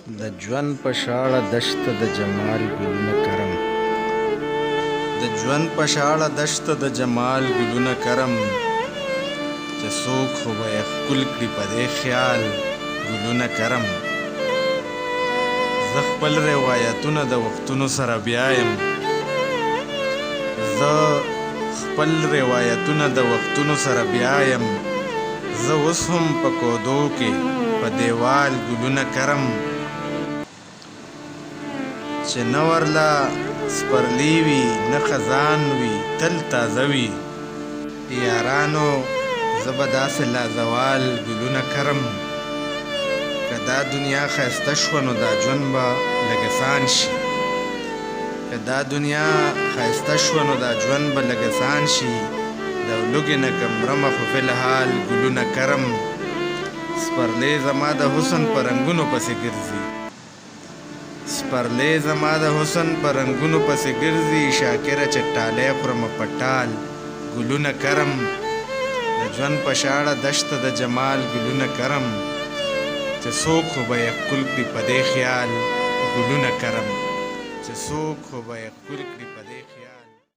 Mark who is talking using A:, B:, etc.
A: د ژوند په شاړه دښته د جمال ګلونه کرم د ژوند په شاړه دښته د جمال ګلونه کرم چې څوک خو به یې ښکل کړي په دې خیال ګلونه کرم زه خپل روایتونه د وختونو سره بیایم زه خپل روایتونه د وختونو سره بیایم زه اوس هم په کودو کې په دیوال ګلونه کرم چې نه ورله سپرلی وي نه خزان وي تل تازه وي یارانو زه به داسې لازوال ګلونه کرم که دا دنیا ښایسته شوه نو دا ژوند به لږ اسان شي که دا دنیا ښایسته شوه نو دا ژوند به لږ اسان شي د لوږې نه که مرمه خو فلحال ګلونه کرم سپرلی زما د حسن په رنګونو پسې ګرځي سپرلی زما د حسن په رنګونو پسې ګرځي شاکره چې ټالی خورمه په ټال ګلونه کرم د ژوند په شاړه دښته د جمال ګلونه کرم چې څوک خو به یې ښکل کړي په دې خیال ګلونه کرم چې څوک خو به یې ښکل کړي په دې خیال